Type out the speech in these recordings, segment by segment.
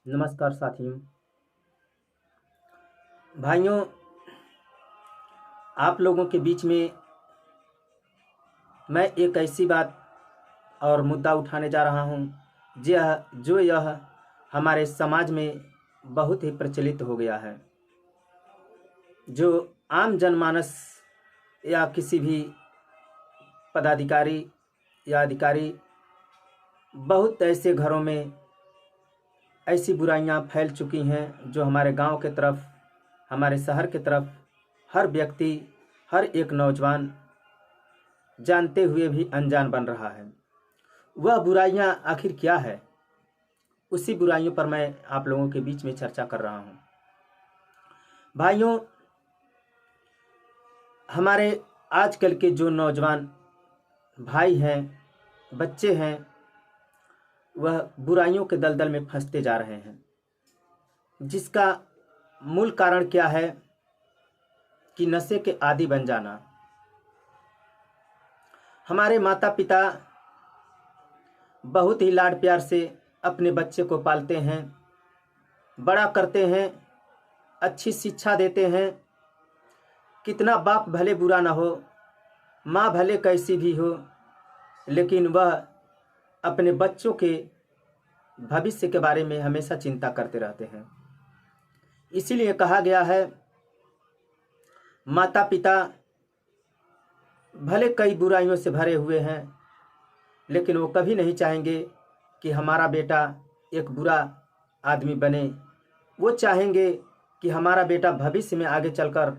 नमस्कार साथियों। भाइयों, आप लोगों के बीच में मैं एक ऐसी बात और मुद्दा उठाने जा रहा हूँ जो यह हमारे समाज में बहुत ही प्रचलित हो गया है। जो आम जनमानस या किसी भी पदाधिकारी या अधिकारी, बहुत ऐसे घरों में ऐसी बुराइयां फैल चुकी हैं जो हमारे गांव के तरफ, हमारे शहर के तरफ हर व्यक्ति, हर एक नौजवान जानते हुए भी अनजान बन रहा है। वह बुराइयां आखिर क्या है, उसी बुराइयों पर मैं आप लोगों के बीच में चर्चा कर रहा हूं। भाइयों, हमारे आजकल के जो नौजवान भाई हैं, बच्चे हैं, वह बुराइयों के दलदल में फंसते जा रहे हैं। जिसका मूल कारण क्या है कि नशे के आदी बन जाना। हमारे माता पिता बहुत ही लाड प्यार से अपने बच्चे को पालते हैं, बड़ा करते हैं, अच्छी शिक्षा देते हैं। कितना बाप भले बुरा ना हो, माँ भले कैसी भी हो, लेकिन वह अपने बच्चों के भविष्य के बारे में हमेशा चिंता करते रहते हैं। इसीलिए कहा गया है, माता पिता भले कई बुराइयों से भरे हुए हैं, लेकिन वो कभी नहीं चाहेंगे कि हमारा बेटा एक बुरा आदमी बने। वो चाहेंगे कि हमारा बेटा भविष्य में आगे चलकर,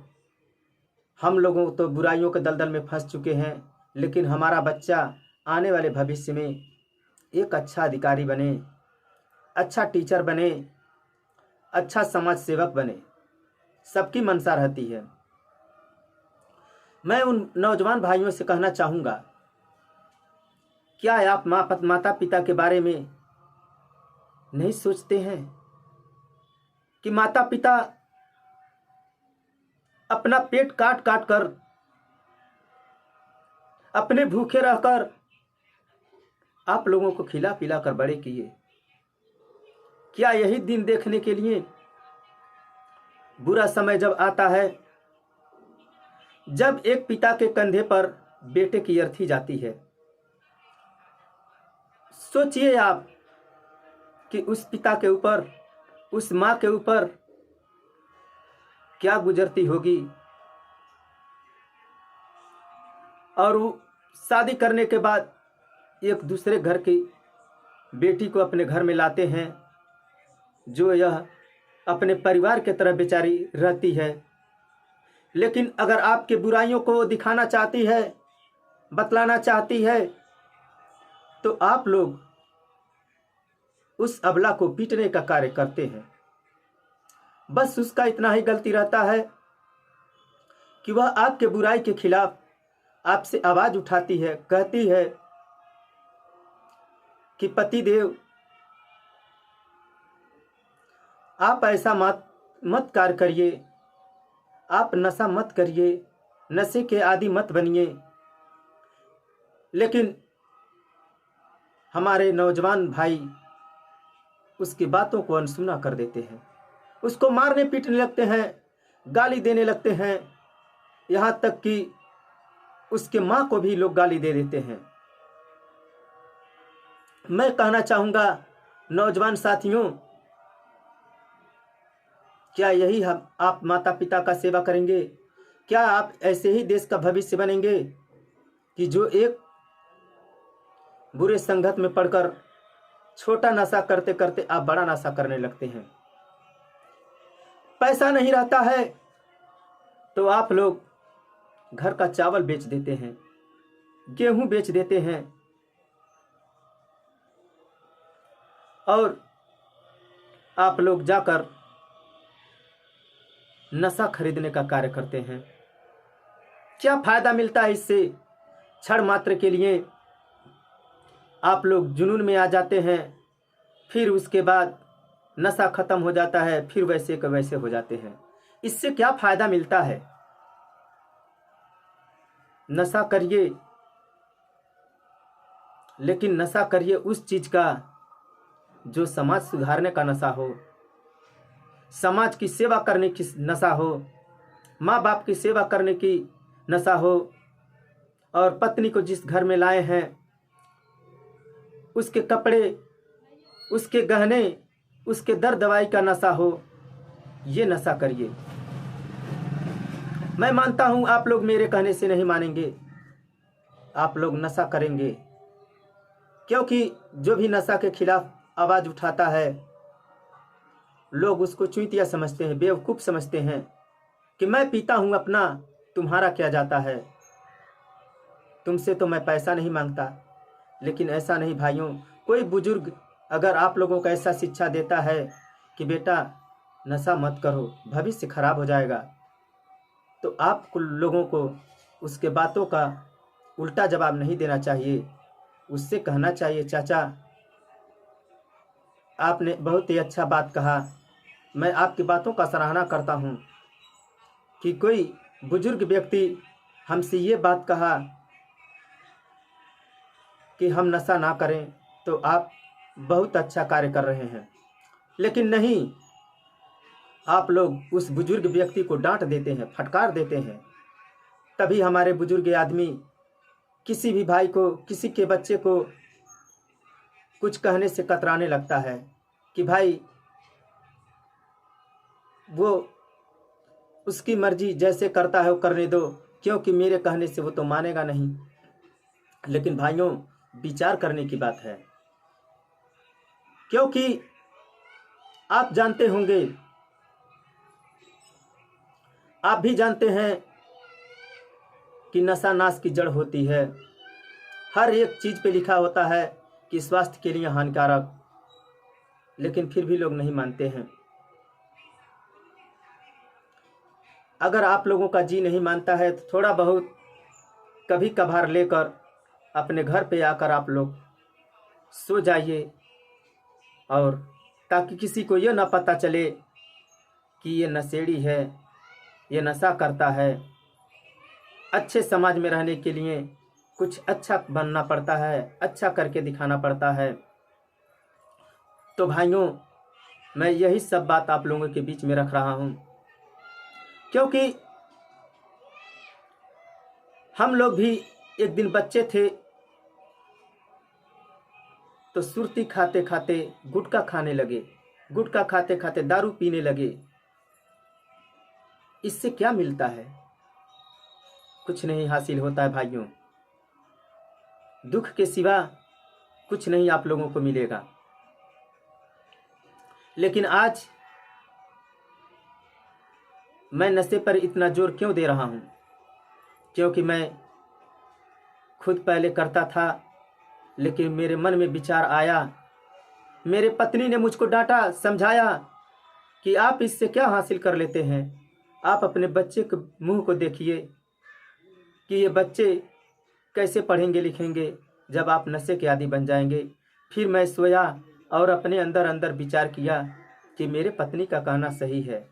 हम लोगों तो बुराइयों के दलदल में फंस चुके हैं, लेकिन हमारा बच्चा आने वाले भविष्य में एक अच्छा अधिकारी बने, अच्छा टीचर बने, अच्छा समाज सेवक बने। सबकी मनसा रहती है। मैं उन नौजवान भाइयों से कहना चाहूँगा, क्या आप माता पिता के बारे में नहीं सोचते हैं कि माता पिता अपना पेट काट काट कर, अपने भूखे रहकर आप लोगों को खिला पिला कर बड़े किए। क्या यही दिन देखने के लिए बुरा समय जब आता है, जब एक पिता के कंधे पर बेटे की अर्थी जाती है, सोचिए आप कि उस पिता के ऊपर, उस माँ के ऊपर क्या गुजरती होगी। और वो शादी करने के बाद एक दूसरे घर की बेटी को अपने घर में लाते हैं, जो यह अपने परिवार के तरह बेचारी रहती है। लेकिन अगर आपके बुराइयों को दिखाना चाहती है, बतलाना चाहती है, तो आप लोग उस अबला को पीटने का कार्य करते हैं। बस उसका इतना ही गलती रहता है कि वह आपके बुराई के खिलाफ आपसे आवाज उठाती है, कहती है कि पतिदेव, आप ऐसा मत कार्य करिए, आप नशा मत करिए, नशे के आदी मत बनिए। लेकिन हमारे नौजवान भाई उसकी बातों को अनसुना कर देते हैं, उसको मारने पीटने लगते हैं, गाली देने लगते हैं। यहाँ तक कि उसके माँ को भी लोग गाली दे देते हैं। मैं कहना चाहूँगा, नौजवान साथियों, क्या यही हम आप माता पिता का सेवा करेंगे? क्या आप ऐसे ही देश का भविष्य बनेंगे कि जो एक बुरे संगत में पड़कर छोटा नशा करते करते आप बड़ा नशा करने लगते हैं? पैसा नहीं रहता है तो आप लोग घर का चावल बेच देते हैं, गेहूं बेच देते हैं और आप लोग जाकर नशा खरीदने का कार्य करते हैं। क्या फायदा मिलता है इससे? क्षण मात्र के लिए आप लोग जुनून में आ जाते हैं, फिर उसके बाद नशा खत्म हो जाता है, फिर वैसे के वैसे हो जाते हैं। इससे क्या फायदा मिलता है? नशा करिए, लेकिन नशा करिए उस चीज का जो समाज सुधारने का नशा हो, समाज की सेवा करने की नशा हो, माँ बाप की सेवा करने की नशा हो, और पत्नी को जिस घर में लाए हैं उसके कपड़े, उसके गहने, उसके दर दवाई का नशा हो, ये नशा करिए। मैं मानता हूं आप लोग मेरे कहने से नहीं मानेंगे, आप लोग नशा करेंगे, क्योंकि जो भी नशा के खिलाफ आवाज़ उठाता है लोग उसको चूतिया समझते हैं, बेवकूफ़ समझते हैं कि मैं पीता हूं अपना, तुम्हारा क्या जाता है, तुमसे तो मैं पैसा नहीं मांगता। लेकिन ऐसा नहीं भाइयों, कोई बुजुर्ग अगर आप लोगों को ऐसा शिक्षा देता है कि बेटा नशा मत करो, भविष्य खराब हो जाएगा, तो आप लोगों को उसके बातों का उल्टा जवाब नहीं देना चाहिए। उससे कहना चाहिए चाचा आपने बहुत ही अच्छा बात कहा, मैं आपकी बातों का सराहना करता हूँ कि कोई बुजुर्ग व्यक्ति हमसे ये बात कहा कि हम नशा ना करें, तो आप बहुत अच्छा कार्य कर रहे हैं। लेकिन नहीं, आप लोग उस बुजुर्ग व्यक्ति को डांट देते हैं, फटकार देते हैं। तभी हमारे बुजुर्ग आदमी किसी भी भाई को, किसी के बच्चे को कुछ कहने से कतराने लगता है कि भाई वो उसकी मर्जी जैसे करता है वो करने दो, क्योंकि मेरे कहने से वो तो मानेगा नहीं। लेकिन भाइयों, विचार करने की बात है, क्योंकि आप जानते होंगे, आप भी जानते हैं कि नशा नाश की जड़ होती है। हर एक चीज़ पे लिखा होता है कि स्वास्थ्य के लिए हानिकारक, लेकिन फिर भी लोग नहीं मानते हैं। अगर आप लोगों का जी नहीं मानता है तो थोड़ा बहुत कभी कभार लेकर अपने घर पे आकर आप लोग सो जाइए, और ताकि किसी को यह ना पता चले कि ये नशेड़ी है, ये नशा करता है। अच्छे समाज में रहने के लिए कुछ अच्छा बनना पड़ता है, अच्छा करके दिखाना पड़ता है। तो भाइयों, मैं यही सब बात आप लोगों के बीच में रख रहा हूँ, क्योंकि हम लोग भी एक दिन बच्चे थे तो सुरती खाते खाते गुटखा खाने लगे, गुटखा खाते खाते दारू पीने लगे। इससे क्या मिलता है? कुछ नहीं हासिल होता है भाइयों, दुख के सिवा कुछ नहीं आप लोगों को मिलेगा। लेकिन आज मैं नशे पर इतना जोर क्यों दे रहा हूँ? क्योंकि मैं खुद पहले करता था, लेकिन मेरे मन में विचार आया, मेरे पत्नी ने मुझको डांटा, समझाया कि आप इससे क्या हासिल कर लेते हैं। आप अपने बच्चे के मुंह को देखिए कि ये बच्चे कैसे पढ़ेंगे लिखेंगे जब आप नशे के आदी बन जाएंगे। फिर मैं सोया और अपने अंदर अंदर विचार किया कि मेरे पत्नी का कहना सही है,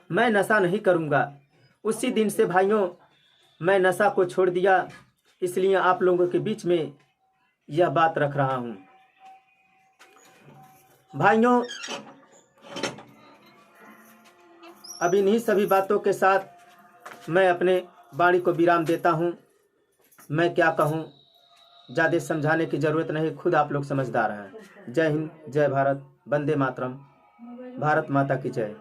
मैं नशा नहीं करूँगा। उसी दिन से भाइयों मैं नशा को छोड़ दिया। इसलिए आप लोगों के बीच में यह बात रख रहा हूँ। भाइयों, अब इन्हीं सभी बातों के साथ मैं अपने वाणी को विराम देता हूँ। मैं क्या कहूँ, ज़्यादा समझाने की ज़रूरत नहीं, खुद आप लोग समझदार हैं। जय हिंद, जय भारत, वंदे मातरम, भारत माता की जय।